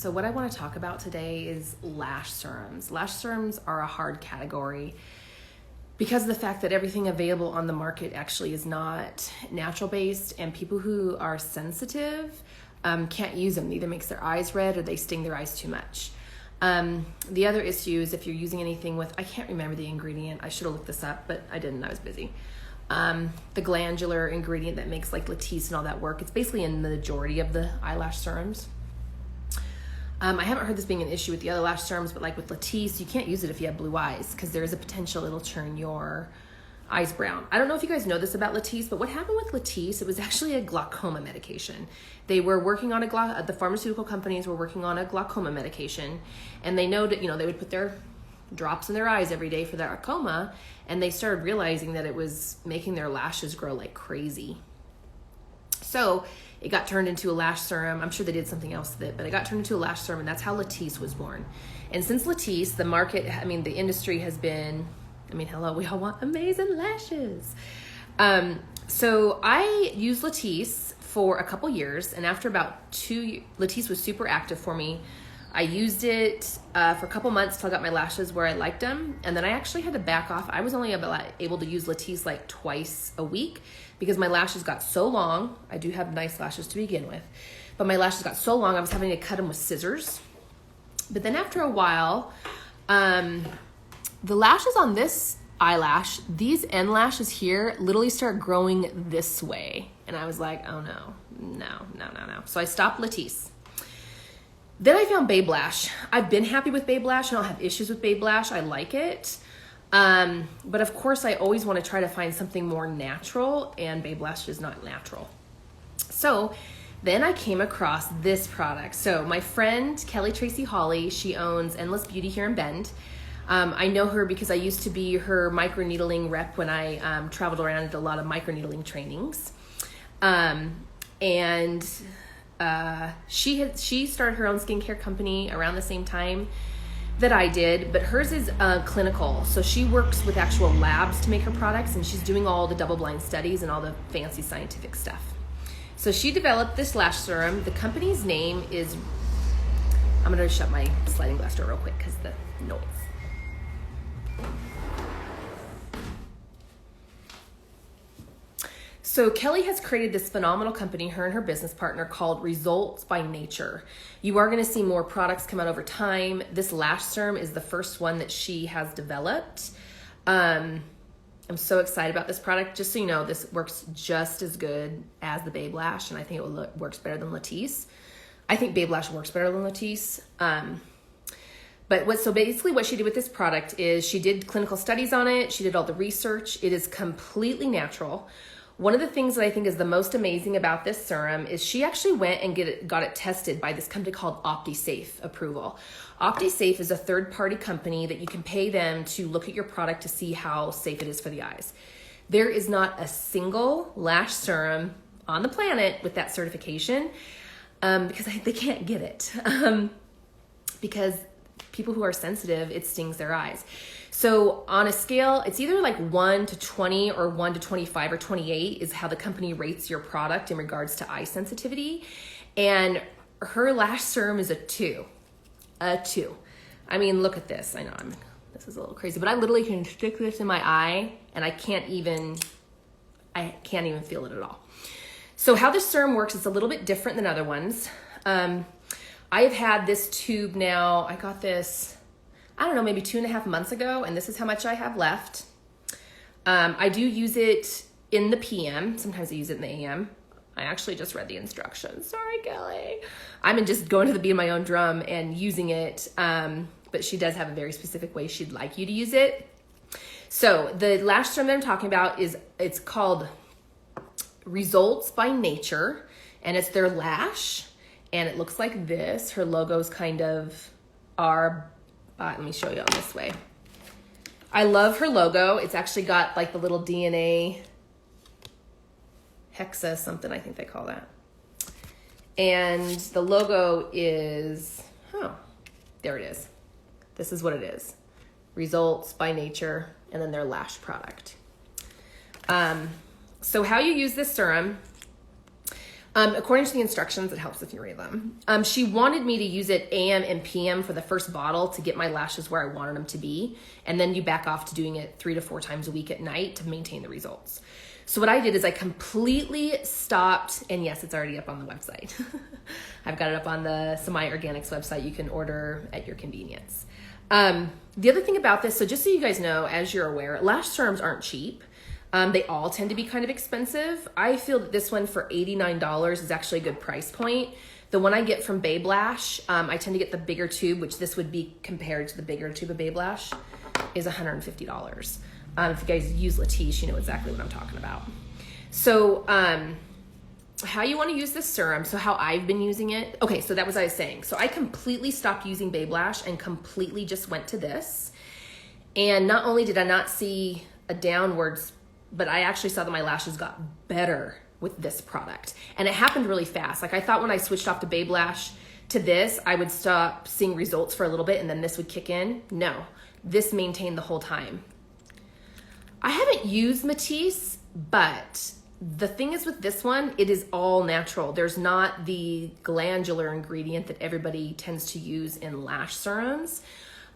So what I want to talk about today is lash serums. Lash serums are a hard category because of the fact that everything available on the market actually is not natural based, and people who are sensitive can't use them. It either makes their eyes red or they sting their eyes too much. The other issue is if you're using anything with, I can't remember the ingredient. I should have looked this up, but I didn't. I was busy. The glandular ingredient that makes like Latisse and all that work. It's basically in the majority of the eyelash serums. I haven't heard this being an issue with the other lash serums, but like with Latisse, you can't use it if you have blue eyes because there is a potential it'll turn your eyes brown. I don't know if you guys know this about Latisse, but what happened with Latisse, it was actually a glaucoma medication. They were working on the pharmaceutical companies were working on a glaucoma medication, and they know that, they would put their drops in their eyes every day for their glaucoma, and they started realizing that it was making their lashes grow like crazy. So it got turned into a lash serum. I'm sure they did something else with it, but it got turned into a lash serum, and that's how Latisse was born. And since Latisse, the market, the industry has been, hello, we all want amazing lashes. So I used Latisse for a couple years, and after about 2 years, Latisse was super active for me. I used it for a couple months till I got my lashes where I liked them, and then I actually had to back off. I was only able to use Latisse like twice a week because my lashes got so long. I do have nice lashes to begin with, but my lashes got so long I was having to cut them with scissors. But then after a while, the lashes on this eyelash, these end lashes here, literally start growing this way. And I was like, oh no. So I stopped Latisse. Then I found RbyNLash. I've been happy with RbyNLash. I don't have issues with RbyNLash. I like it. But of course, I always want to try to find something more natural, and RbyNLash is not natural. So then I came across this product. So my friend, Kelly Tracy Hawley, she owns Endless Beauty here in Bend. I know her because I used to be her microneedling rep when I traveled around and did a lot of microneedling trainings. She started her own skincare company around the same time that I did, but hers is clinical. So she works with actual labs to make her products, and she's doing all the double-blind studies and all the fancy scientific stuff. So she developed this lash serum. The company's name is, I'm gonna shut my sliding glass door real quick because the noise. So Kelly has created this phenomenal company, her and her business partner, called Results by Nature. You are going to see more products come out over time. This lash serum is the first one that she has developed. I'm so excited about this product. Just so you know, this works just as good as the RbyNLash, and I think it works better than Latisse. I think RbyNLash works better than Latisse. So basically what she did with this product is she did clinical studies on it. She did all the research. It is completely natural. One of the things that I think is the most amazing about this serum is she actually went and got it tested by this company called OptiSafe approval. OptiSafe is a third-party company that you can pay them to look at your product to see how safe it is for the eyes. There is not a single lash serum on the planet with that certification because they can't get it because people who are sensitive, it stings their eyes. So on a scale, it's either like 1 to 20 or 1 to 25 or 28 is how the company rates your product in regards to eye sensitivity. And her lash serum is a 2. A 2. Look at this. I know this is a little crazy, but I literally can stick this in my eye and I can't even feel it at all. So how this serum works, it's a little bit different than other ones. I have had this tube now. I got this, maybe 2.5 months ago, and this is how much I have left. I do use it in the PM. Sometimes I use it in the AM. I actually just read the instructions. Sorry, Kelly. I'm just going to the beat of my own drum and using it, but she does have a very specific way she'd like you to use it. So the lash serum that I'm talking about it's called Results by Nature, and it's their lash, and it looks like this. Her logos kind of are, let me show you on this way. I love her logo. It's actually got like the little DNA hexa something, I think they call that. And the logo is, there it is. This is what it is. Results by Nature, and then their lash product. So how you use this serum, According to the instructions, it helps if you read them. She wanted me to use it AM and PM for the first bottle to get my lashes where I wanted them to be. And then you back off to doing it 3 to 4 times a week at night to maintain the results. So what I did is I completely stopped, and yes, it's already up on the website. I've got it up on the Samaya Organics website. You can order at your convenience. The other thing about this, so just so you guys know, as you're aware, lash serums aren't cheap. They all tend to be kind of expensive. I feel that this one for $89 is actually a good price point. The one I get from RbyNLash, I tend to get the bigger tube, which this would be compared to the bigger tube of RbyNLash, is $150. If you guys use Latisse, you know exactly what I'm talking about. So how you want to use this serum, so how I've been using it. Okay, so that was what I was saying. So I completely stopped using RbyNLash and completely just went to this. And not only did I not see a downwards, but I actually saw that my lashes got better with this product. And it happened really fast. Like I thought when I switched off to RbyNLash to this, I would stop seeing results for a little bit and then this would kick in. No, this maintained the whole time. I haven't used Matisse, but the thing is with this one, it is all natural. There's not the glandular ingredient that everybody tends to use in lash serums.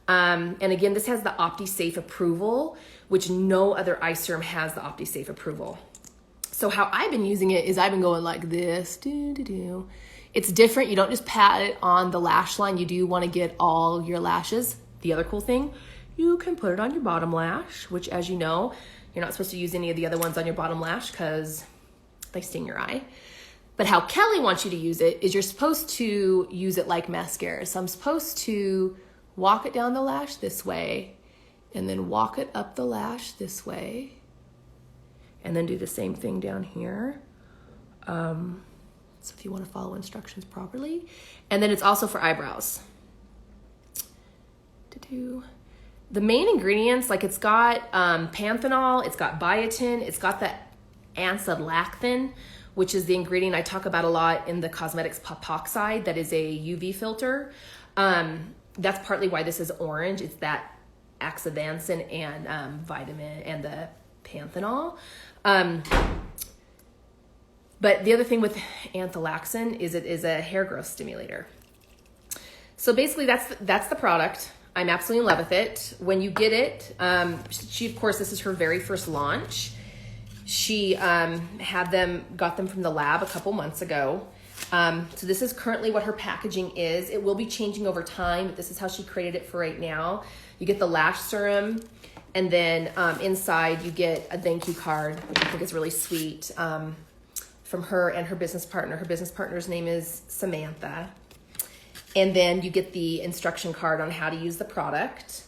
And again, this has the OptiSafe approval, which no other eye serum has the OptiSafe approval. So how I've been using it is I've been going like this. It's different. You don't just pat it on the lash line. You do want to get all your lashes. The other cool thing, you can put it on your bottom lash, which as you know, you're not supposed to use any of the other ones on your bottom lash because they sting your eye. But how Kelly wants you to use it is you're supposed to use it like mascara. So I'm supposed to walk it down the lash this way and then walk it up the lash this way and then do the same thing down here. So if you want to follow instructions properly. And then it's also for eyebrows. The main ingredients, like it's got panthenol, it's got biotin, it's got the ancilacthin, which is the ingredient I talk about a lot in the cosmetics popoxide that is a UV filter. That's partly why this is orange. It's that astaxanthin and vitamin and the panthenol. But the other thing with ancilacthin is it is a hair growth stimulator. So basically that's the product. I'm absolutely in love with it. When you get it, she, of course, this is her very first launch. She got them from the lab a couple months ago. So this is currently what her packaging is. It will be changing over time, but this is how she created it for right now. You get the lash serum, and then inside you get a thank you card, which I think is really sweet, from her and her business partner. Her business partner's name is Samantha. And then you get the instruction card on how to use the product.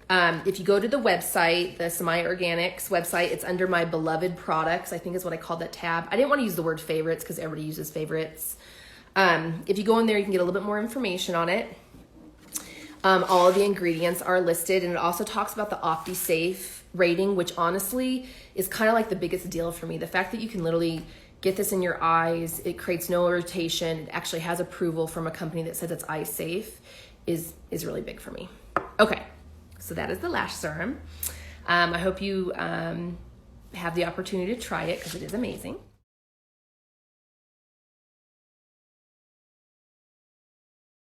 If you go to the website, the Samaya Organics website, it's under my beloved products, I think is what I called that tab. I didn't want to use the word favorites because everybody uses favorites. If you go in there, you can get a little bit more information on it. All of the ingredients are listed, and it also talks about the OptiSafe rating, which honestly is kind of like the biggest deal for me. The fact that you can literally get this in your eyes, it creates no irritation, it actually has approval from a company that says it's eye safe, is really big for me. Okay. So that is the lash serum. I hope you have the opportunity to try it because it is amazing.